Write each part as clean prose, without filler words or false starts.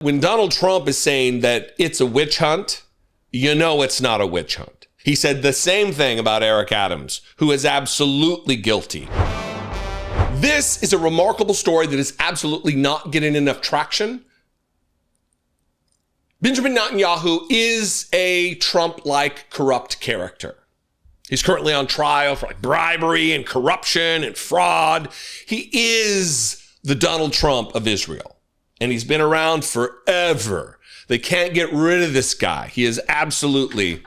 When Donald Trump is saying that it's a witch hunt, you know it's not a witch hunt. He said the same thing about Eric Adams, who is absolutely guilty. This is a remarkable story that is absolutely not getting enough traction. Benjamin Netanyahu is a Trump-like corrupt character. He's currently on trial for bribery and corruption and fraud. He is the Donald Trump of Israel. And he's been around forever. They can't get rid of this guy. He is absolutely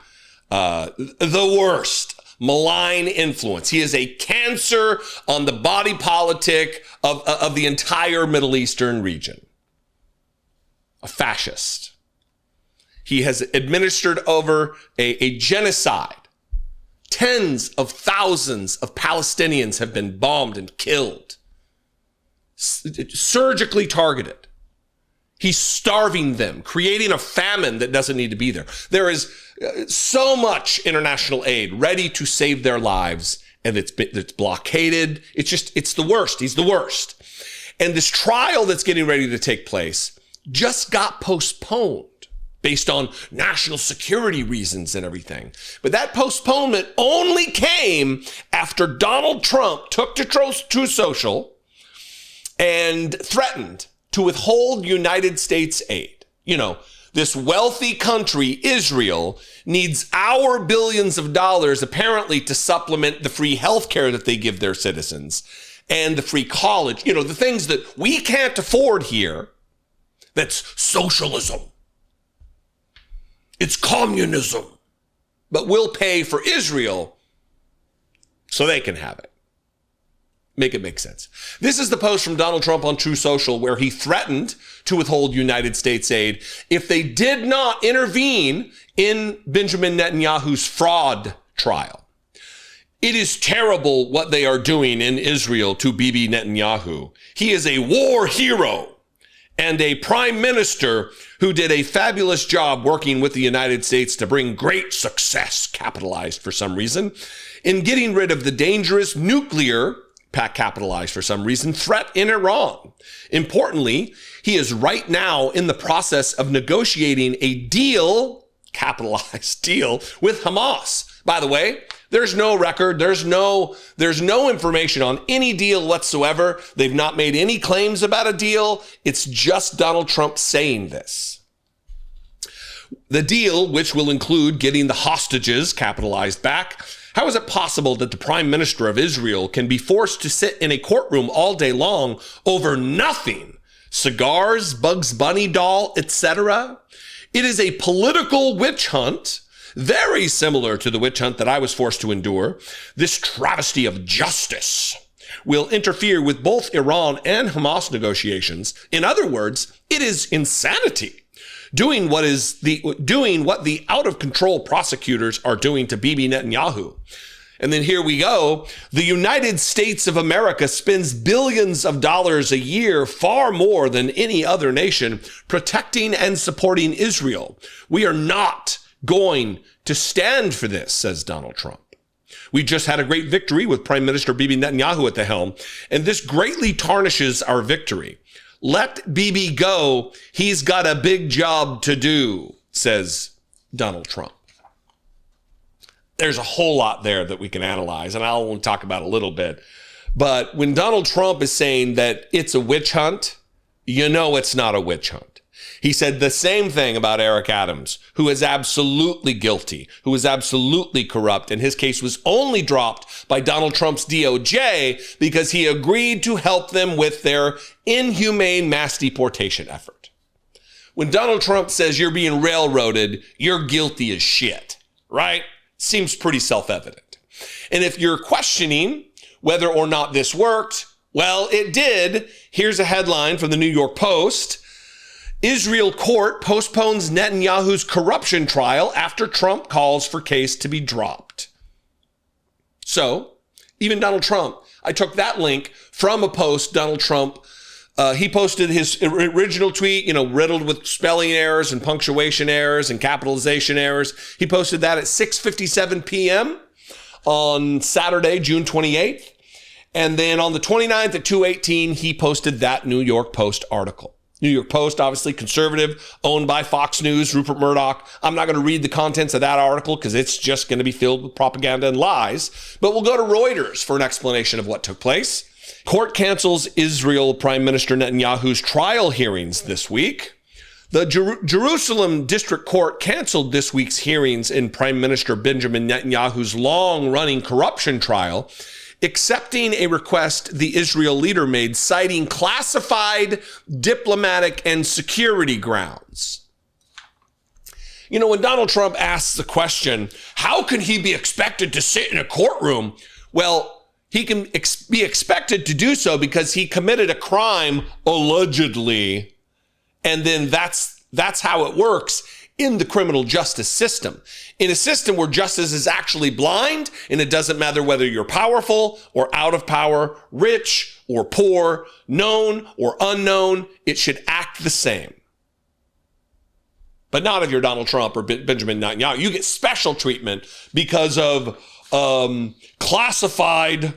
the worst malign influence. He is a cancer on the body politic of the entire Middle Eastern region. A fascist. He has administered over a genocide. Tens of thousands of Palestinians have been bombed and killed. Surgically targeted. He's starving them, creating a famine that doesn't need to be there. There is so much international aid ready to save their lives, and it's blockaded. It's the worst. He's the worst. And this trial that's getting ready to take place just got postponed based on national security reasons and everything. But that postponement only came after Donald Trump took to Truth Social and threatened to withhold United States aid. You know, this wealthy country, Israel, needs our billions of dollars apparently to supplement the free health care that they give their citizens and the free college, the things that we can't afford here. That's socialism. It's communism. But we'll pay for Israel so they can have it. Make it make sense. This is the post from Donald Trump on Truth Social where he threatened to withhold United States aid if they did not intervene in Benjamin Netanyahu's fraud trial. It is terrible what they are doing in Israel to Bibi Netanyahu. He is a war hero and a prime minister who did a fabulous job working with the United States to bring great success, capitalized for some reason, in getting rid of the dangerous nuclear capitalized for some reason, threat in Iran. Importantly, he is right now in the process of negotiating a deal, capitalized deal, with Hamas. By the way, there's no record, there's no information on any deal whatsoever. They've not made any claims about a deal. It's just Donald Trump saying this. The deal, which will include getting the hostages, capitalized, back. How is it possible that the prime minister of Israel can be forced to sit in a courtroom all day long over nothing? Cigars, Bugs Bunny doll, etc. It is a political witch hunt, very similar to the witch hunt that I was forced to endure. This travesty of justice will interfere with both Iran and Hamas negotiations. In other words, it is insanity. Doing what the out of control prosecutors are doing to Bibi Netanyahu. And then here we go. The United States of America spends billions of dollars a year, far more than any other nation, protecting and supporting Israel. We are not going to stand for this, says Donald Trump. We just had a great victory with Prime Minister Bibi Netanyahu at the helm, and this greatly tarnishes our victory. Let Bibi go. He's got a big job to do, says Donald Trump. There's a whole lot there that we can analyze, and I'll only talk about a little bit. But when Donald Trump is saying that it's a witch hunt, you know it's not a witch hunt. He said the same thing about Eric Adams, who is absolutely guilty, who is absolutely corrupt, and his case was only dropped by Donald Trump's DOJ because he agreed to help them with their inhumane mass deportation effort. When Donald Trump says you're being railroaded, you're guilty as shit, right? Seems pretty self-evident. And if you're questioning whether or not this worked, well, it did. Here's a headline from the New York Post. Israel court postpones Netanyahu's corruption trial after Trump calls for case to be dropped. So, even Donald Trump, I took that link from a post Donald Trump, he posted his original tweet, riddled with spelling errors and punctuation errors and capitalization errors. He posted that at 6:57 p.m. on Saturday, June 28th. And then on the 29th at 2:18, he posted that New York Post article. New York Post, obviously conservative, owned by Fox News, Rupert Murdoch. I'm not going to read the contents of that article because it's just going to be filled with propaganda and lies. But we'll go to Reuters for an explanation of what took place. Court cancels Israel Prime Minister Netanyahu's trial hearings this week. The Jerusalem District Court canceled this week's hearings in Prime Minister Benjamin Netanyahu's long-running corruption trial, accepting a request the Israel leader made, citing classified diplomatic and security grounds. You know, when Donald Trump asks the question, how can he be expected to sit in a courtroom? Well, he can be expected to do so because he committed a crime, allegedly. And then that's how it works in the criminal justice system. In a system where justice is actually blind, and it doesn't matter whether you're powerful or out of power, rich or poor, known or unknown, it should act the same. But not if you're Donald Trump or Benjamin Netanyahu. You get special treatment because of classified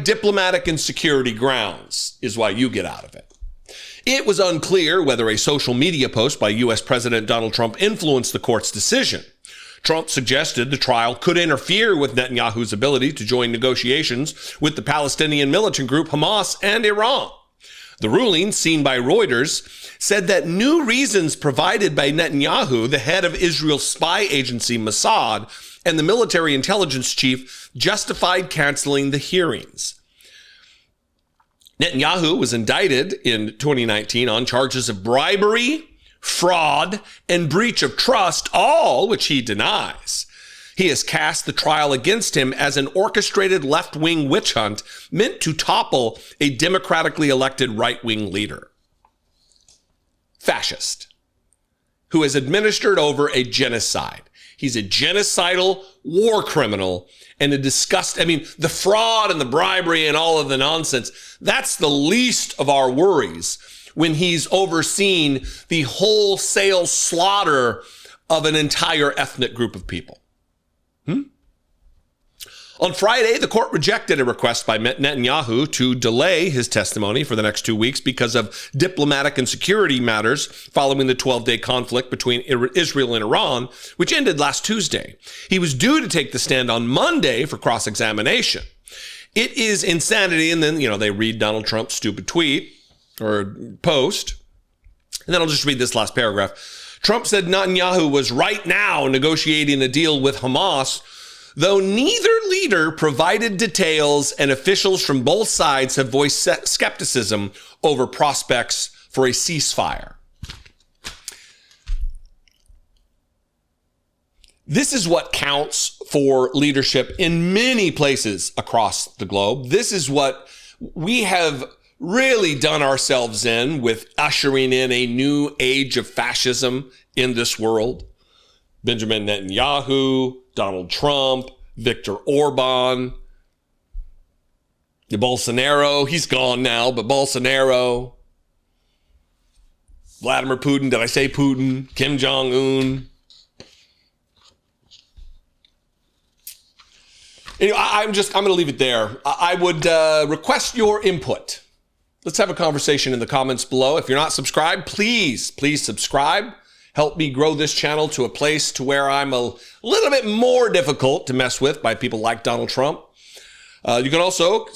diplomatic and security grounds is why you get out of it. It was unclear whether a social media post by U.S. President Donald Trump influenced the court's decision. Trump suggested the trial could interfere with Netanyahu's ability to join negotiations with the Palestinian militant group Hamas and Iran. The ruling, seen by Reuters, said that new reasons provided by Netanyahu, the head of Israel's spy agency Mossad, and the military intelligence chief justified canceling the hearings. Netanyahu was indicted in 2019 on charges of bribery, fraud, and breach of trust, all which he denies. He has cast the trial against him as an orchestrated left-wing witch hunt meant to topple a democratically elected right-wing leader. Fascist, who has administered over a genocide. He's a genocidal war criminal and the fraud and the bribery and all of the nonsense, that's the least of our worries when he's overseen the wholesale slaughter of an entire ethnic group of people. On Friday, the court rejected a request by Netanyahu to delay his testimony for the next 2 weeks because of diplomatic and security matters following the 12-day conflict between Israel and Iran, which ended last Tuesday. He was due to take the stand on Monday for cross-examination. It is insanity, and then, they read Donald Trump's stupid tweet or post, and then I'll just read this last paragraph. Trump said Netanyahu was right now negotiating a deal with Hamas, though neither leader provided details, and officials from both sides have voiced skepticism over prospects for a ceasefire. This is what counts for leadership in many places across the globe. This is what we have really done ourselves in with ushering in a new age of fascism in this world. Benjamin Netanyahu, Donald Trump, Viktor Orban, Bolsonaro, he's gone now, but Bolsonaro, Vladimir Putin, did I say Putin? Kim Jong-un. Anyway, I'm going to leave it there. I would request your input. Let's have a conversation in the comments below. If you're not subscribed, please subscribe. Help me grow this channel to a place to where I'm a little bit more difficult to mess with by people like Donald Trump. You can also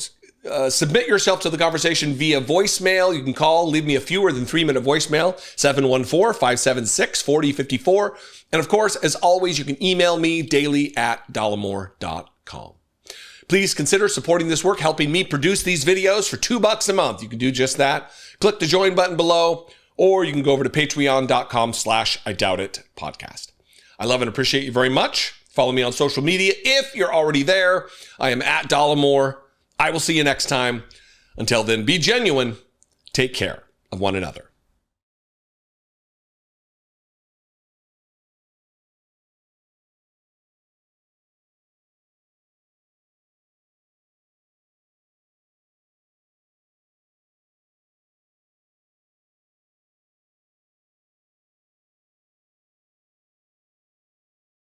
submit yourself to the conversation via voicemail. You can call, leave me a fewer than 3-minute voicemail, 714-576-4054. And of course, as always, you can email me daily@dollemore.com. Please consider supporting this work, helping me produce these videos for $2 a month. You can do just that. Click the join button below, or you can go over to patreon.com/IDoubtIt podcast. I love and appreciate you very much. Follow me on social media if you're already there. I am at Dollemore. I will see you next time. Until then, be genuine. Take care of one another.